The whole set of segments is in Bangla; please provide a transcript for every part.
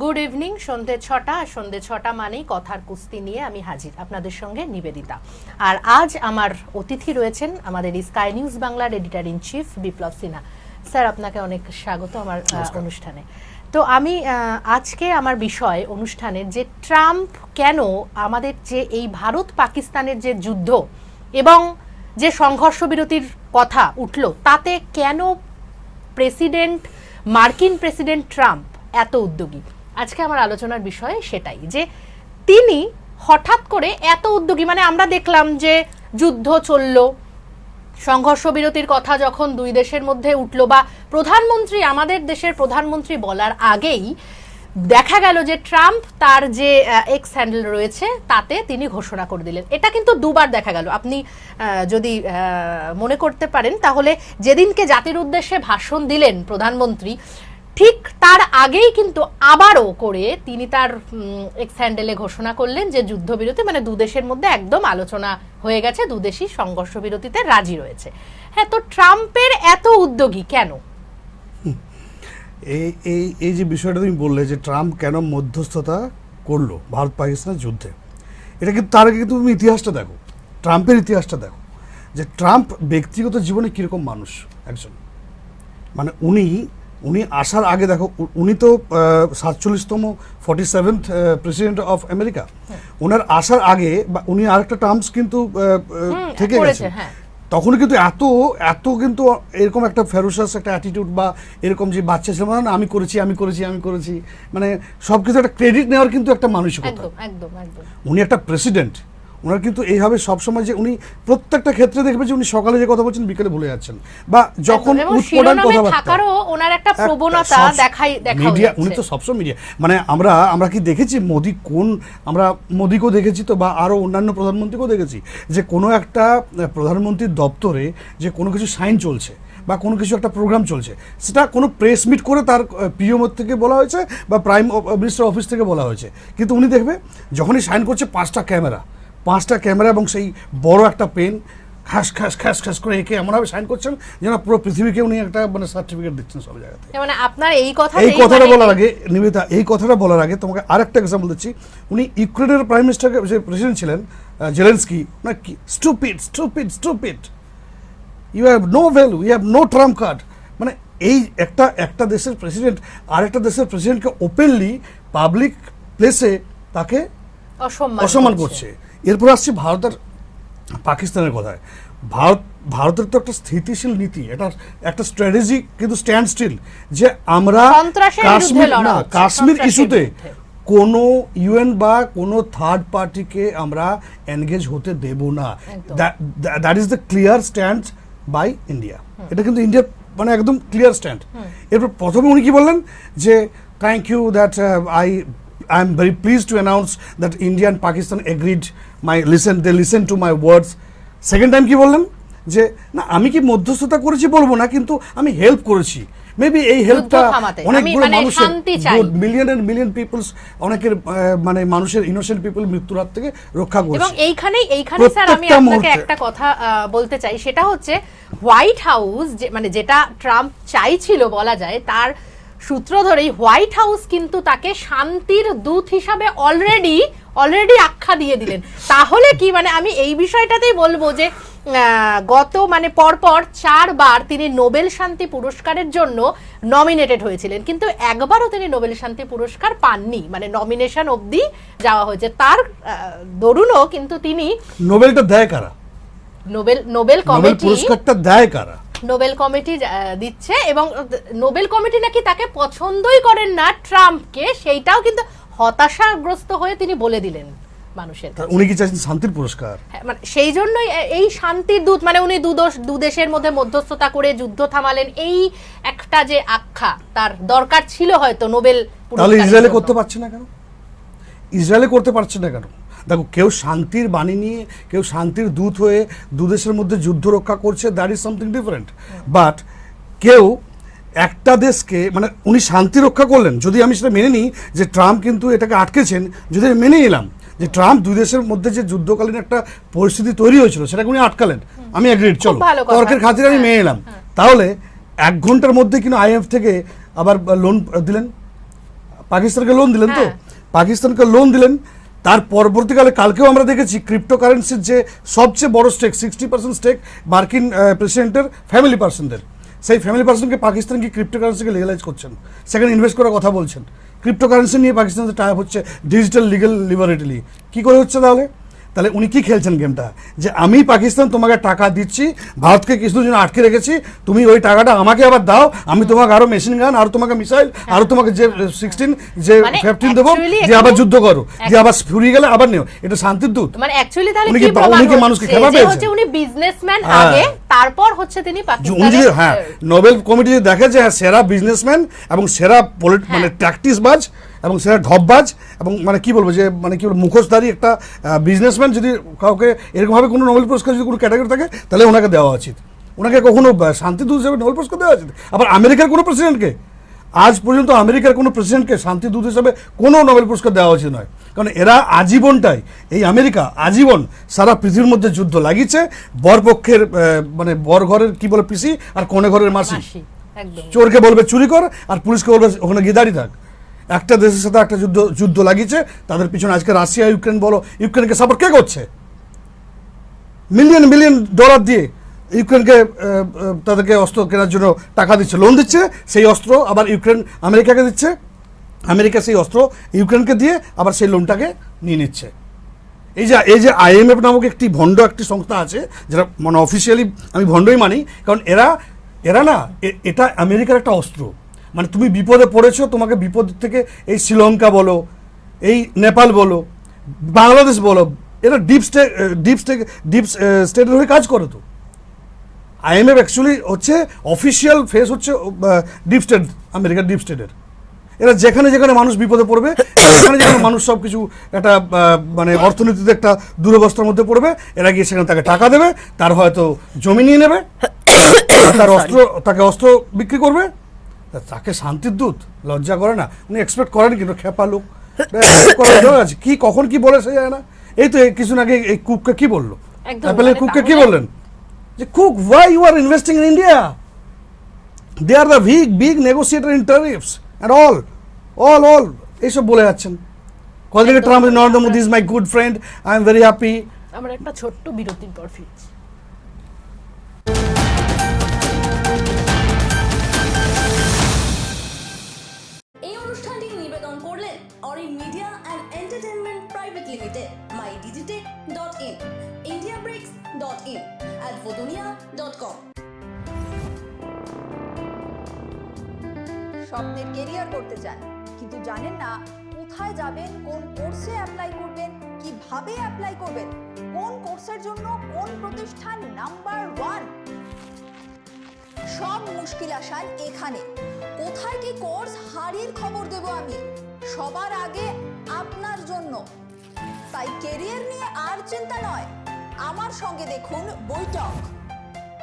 Good evening. সন্ধ্যে 6টা, আর সন্ধ্যে 6টা মানেই কথার কুস্তি নিয়ে আমি হাজির আপনাদের সঙ্গে নিবেদিতা। আর আজ আমার অতিথি রয়েছেন আমাদের স্কাই নিউজ বাংলার editor in chief Biplab Sinha. Sir, আপনাকে অনেক স্বাগত আমার অনুষ্ঠানে। তো আমি আজকে আমার বিষয় অনুষ্ঠানের যে ট্রাম্প কেন আমাদের যে এই ভারত পাকিস্তানের যে যুদ্ধ এবং যে সংঘর্ষ বিরতির কথা উঠল, তাতে কেন মার্কিন প্রেসিডেন্ট ট্রাম্প এত উদ্যোগী। আজকে আমার আলোচনার বিষয় সেটাই, যে তিনি হঠাৎ করে এত উদ্যোগী। মানে আমরা দেখলাম যে যুদ্ধ চলল, সংঘর্ষ বিরতির কথা যখন দুই দেশের মধ্যে উঠলো, বা প্রধানমন্ত্রী, আমাদের দেশের প্রধানমন্ত্রী বলার আগেই দেখা গেল যে ট্রাম্প তার যে এক্স হ্যান্ডেল রয়েছে তাতে তিনি ঘোষণা করে দিলেন। এটা কিন্তু দুবার দেখা গেল। আপনি যদি মনে করতে পারেন তাহলে যেদিনকে জাতির উদ্দেশ্যে ভাষণ দিলেন প্রধানমন্ত্রী, ঠিক তার আগেই কিন্তু আবারও করে তিনি তার এক্স হ্যান্ডেলে ঘোষণা করলেন যে যুদ্ধবিরতি, মানে দুদেশের মধ্যে একদম আলোচনা হয়ে গেছে, দুদেশই সংঘর্ষ বিরতিতে রাজি রয়েছে। হ্যাঁ, তো ট্রাম্পের এত উদ্যোগী কেন? এই যে বিষয়টা তুমি বললে যে ট্রাম্প কেন মধ্যস্থতা করলো ভারত পাকিস্তানের যুদ্ধে, এটা কিন্তু তার আগে কিন্তু তুমি ইতিহাসটা দেখো, ট্রাম্পের ইতিহাসটা দেখো, যে ট্রাম্প ব্যক্তিগত জীবনে কীরকম মানুষ একজন। মানে উনি আসার আগে দেখো, উনি তো 47তম 47th প্রেসিডেন্ট অফ আমেরিকা। ওনার আসার আগে বা উনি আরেকটা টার্মস কিন্তু থেকে গেছে, তখন কিন্তু এত কিন্তু এরকম একটা ফেরোসাস একটা অ্যাটিটিউড বা এরকম যে বাচ্চা ছিল না, আমি করেছি মানে সব কিছু একটা ক্রেডিট নেওয়ার কিন্তু একটা মানসিকতা। উনি একটা প্রেসিডেন্ট, ওনার কিন্তু এইভাবে সবসময় যে উনি প্রত্যেকটা ক্ষেত্রে দেখবে যে উনি সকালে যে কথা বলছেন বিকেলে ভুলে যাচ্ছেন, বা যখন উৎপোড়ান কথাবার্তা, মিডিয়া, উনি তো সবসময় মিডিয়া। মানে আমরা কি দেখেছি আমরা মোদিকেও দেখেছি তো, বা আরও অন্যান্য প্রধানমন্ত্রীকেও দেখেছি যে কোনো একটা প্রধানমন্ত্রীর দপ্তরে যে কোনো কিছু সাইন চলছে বা কোনো কিছু একটা প্রোগ্রাম চলছে, সেটা কোনো প্রেস মিট করে তার পিএম থেকে বলা হয়েছে বা প্রাইম মিনিস্টার অফিস থেকে বলা হয়েছে, কিন্তু উনি দেখবে যখনই সাইন করছে 5টা ক্যামেরা এবং সেই বড় একটা পেন খাস করে একে এমনভাবে সাইন করছেন যেন পুরো পৃথিবীকে উনি একটা মানে সার্টিফিকেট দিচ্ছেন সব জায়গাতে। মানে আপনার এই কথাটা বলার আগে, নিবেদিতা, এই কথাটা বলার আগে তোমাকে আরেকটা এক্সাম্পল দিচ্ছি। উনি ইউক্রেনের প্রাইম মিনিস্টার যে প্রেসিডেন্ট ছিলেন জেলেনস্কি, না কি stupid, you have no value, you have no trump card. মানে এই একটা দেশের প্রেসিডেন্ট আরেকটা দেশের প্রেসিডেন্টকে ওপেনলি পাবলিক প্লেসে তাকে অসম্মান করছে। এরপর আসছি ভারতের পাকিস্তানের কথায়। ভারতের তো একটা স্থিতিশীল নীতি, এটা একটা স্ট্র্যাটেজি, কিন্তু স্ট্যান্ড স্টিল, যে আমরা কাশ্মীর ইস্যুতে কোনো ইউএন বা কোনো থার্ড পার্টিকে আমরা এনগেজ হতে দেব না। That is the clear stand by India. এটা কিন্তু ইন্ডিয়ার মানে একদম ক্লিয়ার স্ট্যান্ড। এরপর প্রথমে উনি কি বললেন যে thank you that I am very pleased to announce that India and Pakistan agreed they listened to my words. Second time কি বললেন যে না, আমি কি মধ্যস্থতা করেছি বলবো না, কিন্তু আমি হেল্প করেছি। মেবি এই হেল্পটা অনেকগুলো মানুষের, মিলিয়ন পিপলস, অনেকের মানে মানুষের ইনোসেন্ট পিপল মৃত্যুর হাত থেকে রক্ষা করেছে। এবং এইখানে স্যার আমি আপনাকে একটা কথা বলতে চাই, সেটা হচ্ছে হোয়াইট হাউস মানে যেটা ট্রাম্প চাইছিল বলা যায়, তার সূত্র ধরেই হোয়াইট হাউস কিন্তু তাকে শান্তির দূত হিসাবে অলরেডি আখ্যা দিয়ে দিলেন। তাহলে কি মানে আমি এই বিষয়টাতেই বলবো যে গত মানে পরপর 4 বার তিনি নোবেল শান্তি পুরস্কারের জন্য নমিনেটেড হয়েছিলেন, কিন্তু একবারও তিনি নোবেল শান্তি পুরস্কার পাননি। মানে নমিনেশন অবধি যাওয়া হয়েছে, তার দরুনও কিন্তু তিনি নোবেলটা দেয় কারা? নোবেল কমিটি পুরস্কারটা দেয় কারা? নোবেল কমিটি দিচ্ছে, এবং নোবেল কমিটি নাকি তাকে পছন্দই করেন না ট্রাম্পকে, সেইটাও কিন্তু হতাশাগ্রস্ত হয়ে তিনি বলে দিলেন মানুষের কাছে। উনি কি চাইছেন শান্তির পুরস্কার? মানে সেই জন্যই এই শান্তির দূত, মানে উনি দু দেশের মধ্যে মধ্যস্থতা করে যুদ্ধ থামালেন, এই একটা যে আখ্যা তার দরকার ছিল হয়তো নোবেল পুরস্কার। তাহলে ইসরায়েলে করতে পারছে না কেন? দেখো, কেউ শান্তির বাণী নিয়ে, কেউ শান্তির দূত হয়ে দুদেশের মধ্যে যুদ্ধ রক্ষা করছে, that is something different. But কেউ একটা দেশকে, মানে উনি শান্তি রক্ষা করলেন, যদি আমি সেটা মেনে নিই যে ট্রাম্প কিন্তু এটাকে আটকেছেন, যদি মেনে নিলাম যে ট্রাম্প দুই দেশের মধ্যে যে যুদ্ধকালীন একটা পরিস্থিতি তৈরি হয়েছিল সেটাকে উনি আটকালেন, আমি এগ্রিড, চলো তর্কের খাতিরে আমি মেনে নিলাম, তাহলে 1 ঘন্টার মধ্যে কিন্তু IMF থেকে আবার লোন দিলেন পাকিস্তানকে লোন দিলেন তো, হ্যাঁ। পাকিস্তানকে লোন দিলেন, তার পরবর্তীকালে কালকেও আমরা দেখেছি ক্রিপ্টোকারেন্সির যে সবচেয়ে বড় স্টেক 60% স্টেক মার্কিন প্রেসিডেন্টের ফ্যামিলি পার্সনদের, সেই ফ্যামিলি পার্সনকে পাকিস্তান কি ক্রিপ্টোকারেন্সিকে লিগালাইজ করছেন, সেখানে ইনভেস্ট করার কথা বলছেন। ক্রিপ্টোকারেন্সি নিয়ে পাকিস্তানের টাইপ হচ্ছে ডিজিটাল লিগাল লিবারেটলি। কী করে হচ্ছে তাহলে? তাহলে উনি কি খেলছেন গেমটা, যে আমি পাকিস্তান তোমাকে টাকা দিচ্ছি, ভারতকে কিছুদিন জন্য আটকে রেখেছি, তুমি ওই টাকাটা আমাকে আবার দাও, আমি তোমাকে আরো মেশিন গান, আরো তোমাকে মিসাইল, আরো তোমাকে যে 16 যে মানে 15 দেবো, actually যে আবার যুদ্ধ করো, যে আবার ফুরিয়ে গেলে আবার নেও। এটা শান্তির দূত? মানে অ্যাকচুয়ালি তাহলে উনি কি কি- প্রমাণ উনি কি হচ্ছে? মানুষকে খেপা যে পেয়েছেন? হচ্ছে উনি বিজনেসম্যান হ্যাঁ। আগে, তারপর হচ্ছে তিনি উনি পাকিস্তানের যদি হ্যাঁ নোবেল কমিটি যদি দেখে যে হ্যাঁ সেরা বিজনেসম্যান এবং সেরা মানে ট্যাকটিসবাজ এবং সেরা ঢপবাজ এবং মানে কি বলবো যে মানে কি বলবো মুখোশধারী একটা বিজনেসম্যান যদি কাউকে এরকমভাবে কোনো নোবেল পুরস্কার যদি কোনো ক্যাটাগরি থাকে, তাহলে ওনাকে দেওয়া উচিত। ওনাকে কখনো শান্তিদূত হিসেবে নোবেল পুরস্কার দেওয়া উচিত। আবার আমেরিকার কোনো প্রেসিডেন্টকে, আজ পর্যন্ত আমেরিকার কোনো প্রেসিডেন্টকে শান্তিদূত হিসেবে কোনো নোবেল পুরস্কার দেওয়া উচিত নয়। কারণ এরা আজীবনটাই, এই আমেরিকা আজীবন সারা পৃথিবীর মধ্যে যুদ্ধ লাগিয়েছে। বরপক্ষের মানে বর ঘরের কি বলে পিসি আর কনে ঘরের মাসি। মাসি, একদম। চোরকে বলবে চুরি কর আর পুলিশকে বলবে ওখানে গিয়ে দাঁড়িয়ে থাক। একটা দেশের সাথে একটা যুদ্ধ লাগিয়েছে, তাদের পিছনে আজকে রাশিয়া ইউক্রেন বলো, ইউক্রেনকে সাপোর্ট কে করছে? মিলিয়ন মিলিয়ন ডলার দিয়ে ইউক্রেনকে তাদেরকে অস্ত্র কেনার জন্য টাকা দিচ্ছে, লোন দিচ্ছে। সেই অস্ত্র আবার ইউক্রেন আমেরিকাকে দিচ্ছে, আমেরিকা সেই অস্ত্র ইউক্রেনকে দিয়ে আবার সেই লোনটাকে নিয়ে নিচ্ছে। এই যে IMF নামক একটি ভণ্ড একটি সংস্থা আছে, যেটা মানে অফিসিয়ালি আমি ভণ্ডই মানি, কারণ এরা না এটা আমেরিকার একটা অস্ত্র। মানে তুমি বিপদে পড়েছো, তোমাকে বিপদ থেকে এই শ্রীলঙ্কা বলো, এই নেপাল বলো, বাংলাদেশ বলো, এরা ডিপ স্টেটের হয়ে কাজ করে। তো IMF অ্যাকচুয়ালি হচ্ছে অফিসিয়াল ফেস হচ্ছে ডিপ স্টেট, আমেরিকার ডিপ স্টেটের। এরা যেখানে যেখানে মানুষ বিপদে পড়বে, সেখানে যেখানে মানুষ সব কিছু একটা মানে অর্থনীতিতে একটা দুরবস্থার মধ্যে পড়বে, এরা গিয়ে সেখানে তাকে টাকা দেবে, তার হয়তো জমি নিয়ে নেবে, তাকে অস্ত্র বিক্রি করবে। তাকে শান্তির দূত লজ্জা করে না? উনি এক্সপেক্ট করেন কিন্তু খেপা লোক আছে কি কখন কি বলে সে যায় না। এই তো কিছুদিন আগে এই কুককে কি বললো, অ্যাপেলের কুককে কি বললেন যে Cook why you are investing in India, they are the big negotiator in tariffs and all এইসব বলে যাচ্ছেন। কদিন আগে Trump, Narendra Modi is my good friend, I am very happy. আমরা একটা ছোট্ট বিরতির পর ফিরছি। এই অনুষ্ঠানটি নিবেদন করলেন Arin media and entertainment private limited, mydigitech.in, indiabricks.in, advodunia.com। স্বপ্নের কেরিয়ার করতে চান কিন্তু জানেন না কোথায় যাবেন, কোন কোর্সে অ্যাপ্লাই করবেন, কিভাবে অ্যাপ্লাই করবেন, কোন কোর্সের জন্য কোন প্রতিষ্ঠান নাম্বার 1। সব মুশকিল আসান এখানে। কোথায় কি কোর্স হারির খবর দেব আমি সবার আগে আপনার জন্য। তাই কেরিয়ার নিয়ে আর চিন্তা নয়, আমার সঙ্গে দেখুন বৈঠক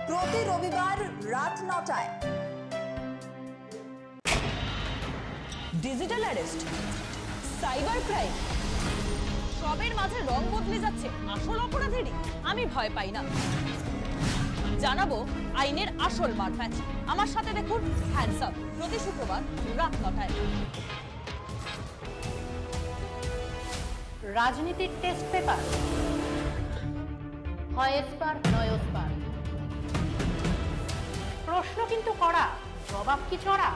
প্রতি রবিবার রাত 9টায়। ডিজিটাল অ্যারেস্ট, সাইবার ক্রাইম, সবের মাঝে রং বদলে যাচ্ছে আসল অপরাধেরই। আমি ভয় পাই না, জানাবো আইনের আসল মারপ্যাচ। আমার সাথে দেখুন হ্যান্ডস আপ প্রতি শুক্রবার রাত 9টায়। রাজনীতির টেস্ট পেপার হয় এসপার নয় ওসপার, প্রশ্ন কিন্তু কড়া, জবাব কি চড়া?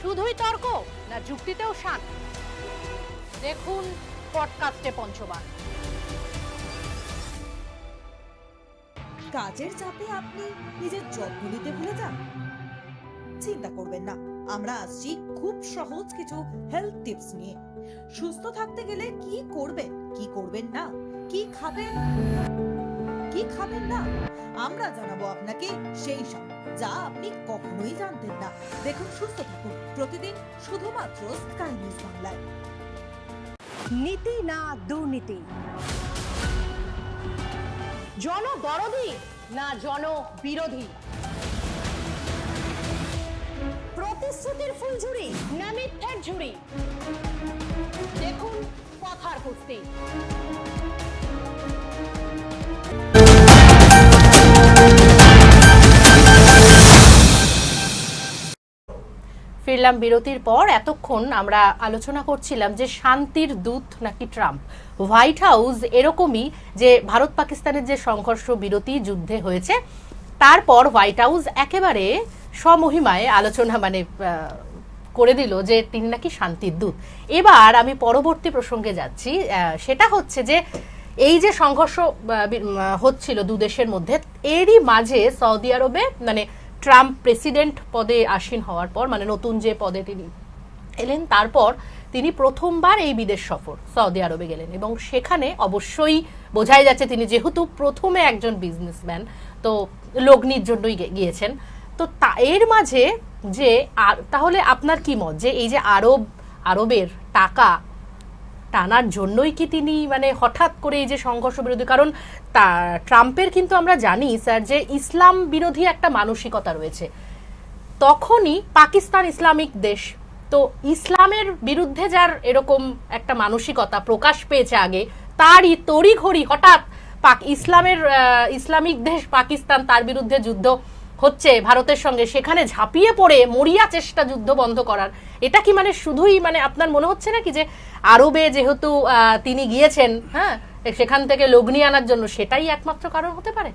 শুধুই তর্ক না যুক্তিতেও শান? দেখুন পডকাস্টে পঞ্চবার। কাজের চাপে আপনি নিজের যত্ন নিতে ভুলে যান? চিন্তা করবেন না, আমরা আসছি খুব সহজ কিছু হেলথ টিপস নিয়ে। সুস্থ থাকতে গেলে কি করবেন, কি করবেন না, কি খাবেন, কি খাবেন না, আমরা জানাবো আপনাকে সেই সব যা আপনি কখনোই জানতেন না। দেখুন সুস্থ থাকুন প্রতিদিন শুধুমাত্র স্কাই নিউজ বাংলায়। নীতি না দুর্নীতি, জনদরদি না জনবিরোধী, প্রতিশ্রুতির ফুলঝুরি না মিথ্যের ঝুড়ি, দেখুন কথার কুস্তি। ফিরলাম বিরতির পর। এতক্ষণ আমরা আলোচনা করছিলাম যে শান্তির দূত নাকি ট্রাম্প। হোয়াইট হাউস এরকমই, যে ভারত পাকিস্তানের যে সংঘর্ষ বিরতি যুদ্ধে হয়েছে, তারপর হোয়াইট হাউস একেবারে স্বমহিমায় আলোচনা করে দিল যে তিনি নাকি শান্তির দূত। এবার আমি পরবর্তী প্রসঙ্গে যাচ্ছি, সেটা হচ্ছে যে এই যে সংঘর্ষ হচ্ছিল দু দেশের মধ্যে, এরই মাঝে সৌদি আরবে ট্রাম্প প্রেসিডেন্ট পদে আসীন হওয়ার পর, নতুন যে পদে তিনি এলেন, তারপর তিনি প্রথমবার এই বিদেশ সফর সৌদি আরবে গেলেন, এবং সেখানে অবশ্যই বোঝাই যাচ্ছে তিনি যেহেতু প্রথমে একজন বিজনেসম্যান, তো লগ্নির জন্যই গিয়েছেন। তো এর মাঝে যে তাহলে আপনার কি মত, যে এই যে আরবের টাকা টানার জন্যই কি তিনি হঠাৎ করে এই যে সংঘর্ষ বিরোধী, কারণ ট্রাম্পের কিন্তু আমরা জানি স্যার যে ইসলাম বিরোধী একটা মানসিকতা রয়েছে, তখনই পাকিস্তান ইসলামিক দেশ, তো ইসলামের বিরুদ্ধে যার এরকম একটা মানসিকতা প্রকাশ পেয়েছে আগে, তারই তড়িঘড়ি হঠাৎ ইসলামিক দেশ পাকিস্তান, তার বিরুদ্ধে যুদ্ধ হচ্ছে ভারতের সঙ্গে, সেখানে ঝাঁপিয়ে পড়ে মরিয়া চেষ্টা যুদ্ধ বন্ধ করার, এটা কি শুধুই আপনার মনে হচ্ছে না কি যে আরবে যেহেতু তিনি গিয়েছেন, হ্যাঁ, সেখান থেকে লগ্নি আনার জন্য, সেটাই একমাত্র কারণ হতে পারে?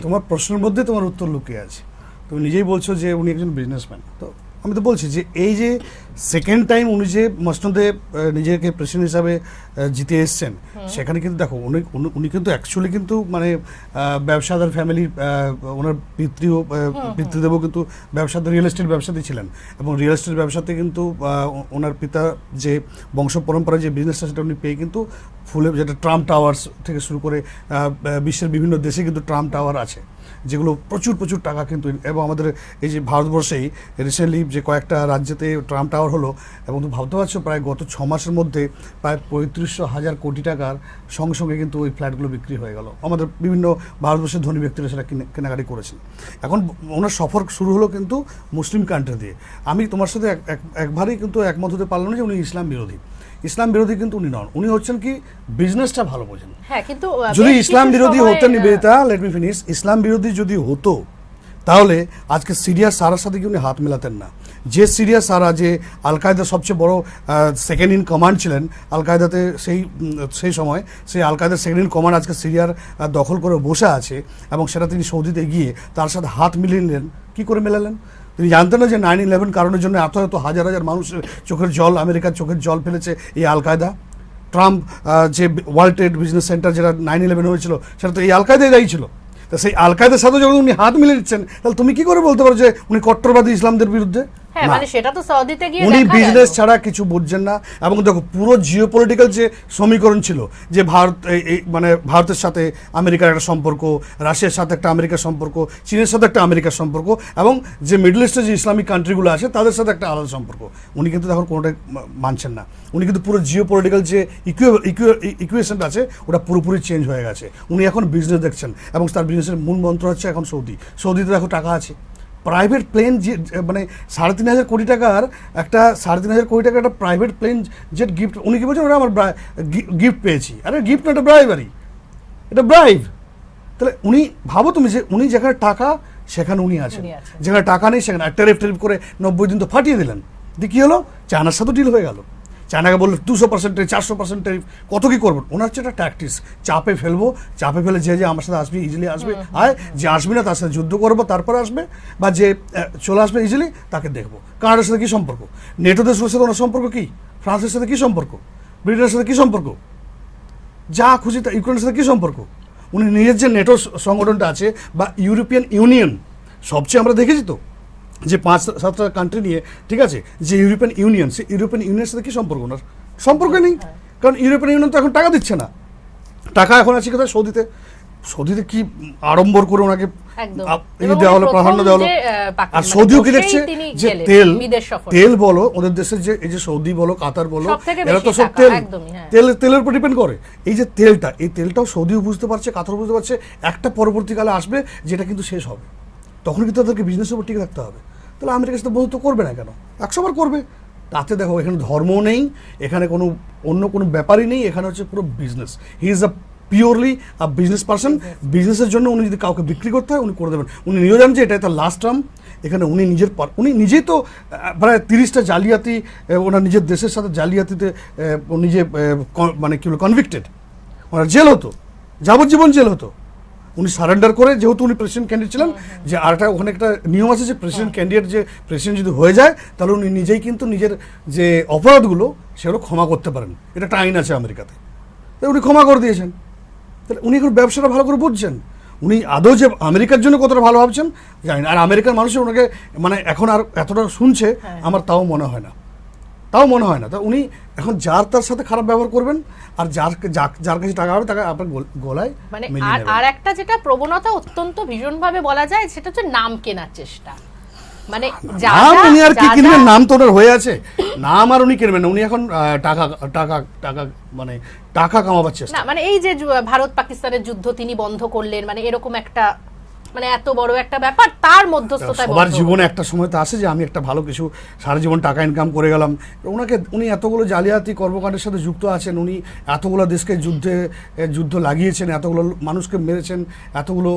তোমার প্রশ্নের মধ্যে তোমার উত্তর লুকিয়ে আছে। তুমি নিজেই বলছো যে উনি একজন বিজনেসম্যান, তো আমি তো বলছি যে এই যে সেকেন্ড টাইম উনি যে মসনদে নিজেকে প্রেসিডেন্ট হিসাবে জিতে এসছেন, সেখানে কিন্তু দেখো উনি কিন্তু অ্যাকচুয়ালি কিন্তু ব্যবসাদার ফ্যামিলির, ওনার পিতৃদেবও কিন্তু ব্যবসাদার, রিয়েল এস্টেট ব্যবসাতে ছিলেন, এবং রিয়েল এস্টেট ব্যবসাতে কিন্তু ওনার পিতা যে বংশ পরম্পরা যে বিজনেসটা, সেটা উনি পেয়ে কিন্তু ফুলে, যেটা ট্রাম্প টাওয়ার্স থেকে শুরু করে বিশ্বের বিভিন্ন দেশে কিন্তু ট্রাম্প টাওয়ার আছে, যেগুলো প্রচুর প্রচুর টাকা কিন্তু, এবং আমাদের এই যে ভারতবর্ষেই রিসেন্টলি যে কয়েকটা রাজ্যেতে ট্রাম্প টাওয়ার হলো, এবং তুমি ভাবতে পারছো প্রায় গত 6 মাসের মধ্যে প্রায় 35,000 কোটি টাকার সঙ্গে সঙ্গে কিন্তু ওই ফ্ল্যাটগুলো বিক্রি হয়ে গেল। আমাদের বিভিন্ন ভারতবর্ষের ধনী ব্যক্তিরা সেটা কেনাকাটি করেছেন। এখন ওনার সফর শুরু হলো কিন্তু মুসলিম কান্ট্রি দিয়ে। আমি তোমার সাথে একবারই কিন্তু একমত হতে পারলাম না যে উনি ইসলাম বিরোধী। ইসলাম বিরোধী কিন্তু উনি নন, উনি হচ্ছেন কি বিজনেসটা ভালো বোঝেন। হ্যাঁ, কিন্তু যদি ইসলাম বিরোধী হতেন, নিবেদিতা লেট মি ফিনিশ, ইসলাম বিরোধী যদি হতো তাহলে আজকে সিরিয়া সারার সাথে কি উনি হাত মেলাতেন না? যে সিরিয়া সারা, যে আল কায়দার সবচেয়ে বড় সেকেন্ড ইন কমান্ড ছিলেন আল কায়দাতে, সেই সময় সেই আল কায়দার সেকেন্ড ইন কমান্ড আজকে সিরিয়ার দখল করে বসে আছে, এবং সেটা তিনি সৌদিতে গিয়ে তার সাথে হাত মিলিয়ে নিলেন। কী করে মেলালেন? তিনি জানতেন না যে 9/11 কারণের জন্য এত এত হাজার হাজার মানুষের চোখের জল, আমেরিকার চোখের জল ফেলেছে এই আল কায়দা। ট্রাম্প যে ওয়ার্ল্ড ট্রেড বিজনেস সেন্টার যেটা 9/11 হয়েছিল, সেটা তো এই আল কায়দায় দায়ী ছিল। তো সেই আল কায়দার সাথে যখন উনি হাত মিলিয়ে দিচ্ছেন, তাহলে তুমি কি করে বলতে পারো যে উনি কট্টরবাদী ইসলামদের বিরুদ্ধে? সেটা তো সৌদিতে গিয়ে উনি বিজনেস ছাড়া কিছু বুঝছেন না। এবং দেখো, পুরো জিওপলিটিক্যাল যে সমীকরণ ছিল, যে ভারতের সাথে আমেরিকার একটা সম্পর্ক, রাশিয়ার সাথে একটা আমেরিকার সম্পর্ক, চীনের সাথে একটা আমেরিকার সম্পর্ক, এবং যে মিডল ইস্টের যে ইসলামিক কান্ট্রিগুলো আছে তাদের সাথে একটা আলাদা সম্পর্ক, উনি কিন্তু এখন কোনোটাই মানছেন না। উনি কিন্তু পুরো জিওপলিটিক্যাল যে ইকুয়েশনটা আছে, ওটা পুরোপুরি চেঞ্জ হয়ে গেছে। উনি এখন বিজনেস দেখছেন, এবং তার বিজনেসের মূল মন্ত্র হচ্ছে এখন সৌদিতে দেখো টাকা আছে, প্রাইভেট প্লেন, যে 3,500 কোটি টাকার একটা 3,500 কোটি টাকার একটা প্রাইভেট প্লেন জেট গিফট, উনি কি বলছেন ওরা আমার গিফট পেয়েছি? আরে গিফট না, এটা ব্রাইবারি, এটা ব্রাইভ। তাহলে উনি ভাবো তুমি যে উনি যেখানে টাকা সেখানে উনি আছেন, যেখানে টাকা নেই সেখানে ট্যারিফ করে 90 দিন তো ফাটিয়ে দিলেন। দিয়ে কী হলো? চায়নার সাথে ডিল হয়ে গেল। চায়নাকে বললো 200%, 400% ট্যারিফ, কত কী করবেন? ওনার হচ্ছে একটা ট্যাকটিক্স, চাপে ফেলে যে আমার সাথে আসবে, ইজিলি আসবে, যে আসবে না তার সাথে যুদ্ধ করবো, তারপরে আসবে, বা যে চলে আসবে ইজিলি তাকে দেখবো। কানাডার সাথে কী সম্পর্ক? নেটো দেশের সাথে ওনার সম্পর্ক কী? ফ্রান্সের সাথে কী সম্পর্ক? ব্রিটেনের সাথে কী সম্পর্ক? যা খুশি তা, ইউক্রেনের সাথে কী সম্পর্ক? উনি নিজের যে নেটো সংগঠনটা আছে, বা ইউরোপিয়ান ইউনিয়ন, সবচেয়ে আমরা দেখেছি তো যে 5-7টা কান্ট্রি নিয়ে, ঠিক আছে, যে ইউরোপিয়ান ইউনিয়ন, সেই ইউরোপিয়ান ইউনিয়নের সাথে কী সম্পর্ক? ওনার সম্পর্ক নেই, কারণ ইউরোপিয়ান ইউনিয়ন তো এখন টাকা দিচ্ছে না। টাকা এখন আছে কোথায়? সৌদিতে কি আড়ম্বর করে ওনাকে দেওয়া হলো, প্রাধান্য দেওয়া হলো। আর সৌদিও কি দেখছে যে তেল বলো, ওদের দেশের যে এই যে সৌদি বলো, কাতার বলো, এরা তো সব তেলের উপর ডিপেন্ড করে। এই যে তেলটাও সৌদিও বুঝতে পারছে, কাতার বুঝতে পারছে, একটা পরবর্তীকালে আসবে যেটা কিন্তু শেষ হবে, তখন কিন্তু তাদেরকে বিজনেসের উপর টিকে থাকতে হবে। তাহলে আমেরিকার সাথে বন্ধুত্ব করবে না কেন? 100 বার করবে। তাতে দেখো, এখানে ধর্ম নেই, এখানে অন্য কোনো ব্যাপারই নেই, এখানে হচ্ছে পুরো business. He is a purely business person. বিজনেসের জন্য উনি যদি কাউকে বিক্রি করতে হয় উনি করে দেবেন। উনি নিজেও জানেন যে এটাই তার লাস্ট টার্ম, এখানে উনি নিজেই তো প্রায় 30টা জালিয়াতি ওনার নিজের দেশের সাথে জালিয়াতিতে নিজে মানে কি বলে কনভিক্টেড, ওনার জেল হতো, যাবজ্জীবন জেল হতো। উনি সারেন্ডার করে, যেহেতু উনি প্রেসিডেন্ট ক্যান্ডিডেট ছিলেন, যে আর একটা ওখানে একটা নিয়ম আছে যে প্রেসিডেন্ট ক্যান্ডিডেট যে প্রেসিডেন্ট যদি হয়ে যায় তাহলে উনি নিজেই কিন্তু নিজের যে অপরাধগুলো সেগুলো ক্ষমা করতে পারেন, এটা একটা আইন আছে আমেরিকাতে। তাই উনি ক্ষমা করে দিয়েছেন। তাহলে উনি এখন ব্যবসাটা ভালো করে বুঝছেন, উনি আদৌ যে আমেরিকার জন্য কতটা ভালো ভাবছেন জানি না। আর আমেরিকার মানুষের ওনাকে মানে এখন আর এতটা শুনছে আমার তাও মনে হয় না, তা উনি এখন যার তার সাথে খারাপ ব্যবহার করবেন, আর যার কাছে টাকা হবে তাকে আপনার গলায় মানে মিলিয়ে নেবেন। আর একটা যেটা প্রবণতা অত্যন্ত ভীষণভাবে বলা যায়, সেটা হচ্ছে নাম কেনার চেষ্টা। মানে নাম উনি আর কি কিনবেন, নাম তো ওনার হয়ে আছে, নাম আর উনি কিনবেন না। উনি এখন টাকা টাকা টাকা মানে টাকা কামাবার চেষ্টা। না মানে এই যে ভারত পাকিস্তানের যুদ্ধ তিনি বন্ধ করলেন, মানে এরকম একটা মানে এত বড় একটা ব্যাপার তার মধ্যস্থতায় সবার বন্ধ জীবনে একটা সময় তো আসে যে আমি একটা ভালো কিছু সারা জীবন টাকা ইনকাম করে গেলাম। উনি এতগুলো জালিয়াতি কর্মকাণ্ডের সাথে যুক্ত আছেন, উনি এতগুলো দেশকে যুদ্ধ লাগিয়েছেন, এতগুলো মানুষকে মেরেছেন, এতগুলো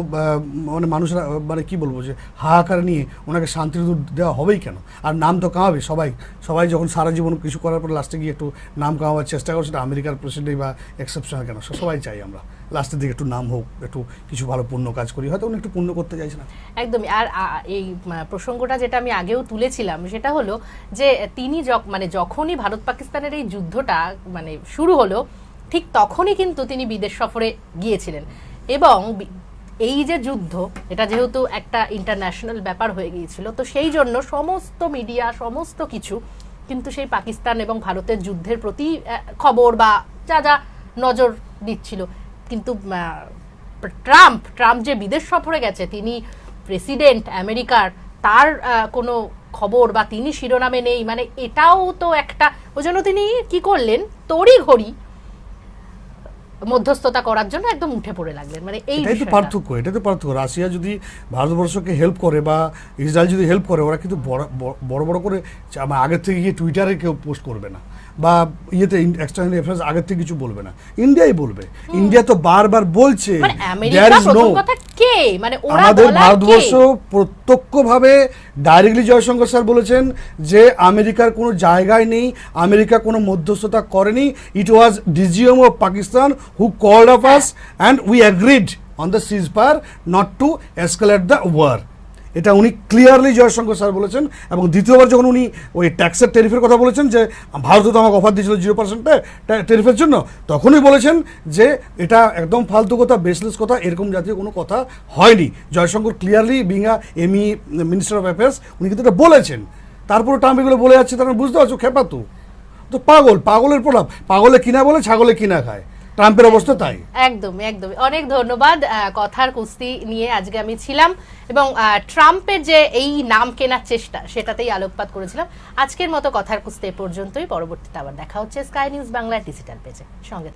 মানে মানুষরা মানে কি বলবো যে হাহাকার নিয়ে ওনাকে শান্তির দূত দেওয়া হবেই কেন? আর নাম তো কামাবে সবাই যখন সারা জীবন কিছু করার পর লাস্টে গিয়ে একটু নাম কামাবার চেষ্টা করে, সেটা আমেরিকার প্রেসিডেন্ট বা এক্সেপশনাল কেন, সবাই চাই আমরা লাস্টের দিকে একটু নাম হোক, একটু কিছু ভালো পুণ্য কাজ করি, হয়তো উনি একটু পুণ্য করতে চাইছে না। একদমই। আর এই প্রসঙ্গটা যেটা আমি আগেও তুলেছিলাম সেটা হলো যে তিনি যখনই ভারত পাকিস্তানের এই যুদ্ধটা মানে শুরু হলো ঠিক তখনই কিন্তু তিনি বিদেশ সফরে গিয়েছিলেন, এবং এই যে যুদ্ধ এটা যেহেতু একটা ইন্টারন্যাশনাল ব্যাপার হয়ে গিয়েছিল, তো সেই জন্য সমস্ত মিডিয়া সমস্ত কিছু কিন্তু সেই পাকিস্তান এবং ভারতের যুদ্ধের প্রতি খবর বা যা নজর দিচ্ছিল। কিন্তু ট্রাম্প যে বিদেশ সফরে গেছে, তিনি প্রেসিডেন্ট আমেরিকার, তার কোনো খবর বা তিনি শিরোনামে নেই, মানে এটাও তো একটা, ওই জন্য তিনি কি করলেন, তড়িঘড়ি মধ্যস্থতা করার জন্য একদম উঠে পড়ে লাগলেন। মানে এটাই তো পার্থক্য। রাশিয়া যদি ভারতবর্ষকে হেল্প করে বা ইসরায়েল যদি হেল্প করে, ওরা কিন্তু বড় করে আগের থেকে গিয়ে টুইটারে কেউ পোস্ট করবে না, বা ইয়েতে এক্সটার্নাল অ্যাফেয়ার্স আগের থেকে কিছু বলবে না, ইন্ডিয়াই বলবে। ইন্ডিয়া তো বারবার বলছে আমাদের ভারতবর্ষ প্রত্যক্ষভাবে ডাইরেক্টলি জয়শঙ্কর স্যার বলেছেন যে আমেরিকার কোনো জায়গায় নেই, আমেরিকা কোনো মধ্যস্থতা করেনি। It was DGM of Pakistan who called off us and we agreed on the ceasefire not to escalate the war. এটা উনি ক্লিয়ারলি জয়শঙ্কর স্যার বলেছেন। এবং দ্বিতীয়বার যখন উনি ওই ট্যাক্সের টেরিফের কথা বলেছেন, যে ভারত তো আমাকে অফার দিয়েছিল 0% টেরিফের জন্য, তখনই বলেছেন যে এটা একদম ফালতু কথা, বেসলেস কথা, এরকম জাতীয় কোনো কথা হয়নি। Jaishankar clearly being a ME minister of affairs উনি কিন্তু এটা বলেছেন। তারপরে ট্রাম্প এগুলো বলে যাচ্ছে, তারা বুঝতে পারছো খেপা তো পাগলের প্রলাপ, পাগলে কিনা বলে ছাগলে কিনা খায়, ট্রাম্পের অবস্থা তাই। একদমই। অনেক ধন্যবাদ। কথার কুস্তি নিয়ে আজকে আমি ছিলাম এবং ট্রাম্পের যে এই নাম কেনার চেষ্টা সেটাতেই আলোকপাত করেছিলাম। আজকের মতো কথার কুস্তি এ পর্যন্তই। পরবর্তীতে আবার দেখা হচ্ছে স্কাই নিউজ বাংলার ডিজিটাল পেজে। সঙ্গে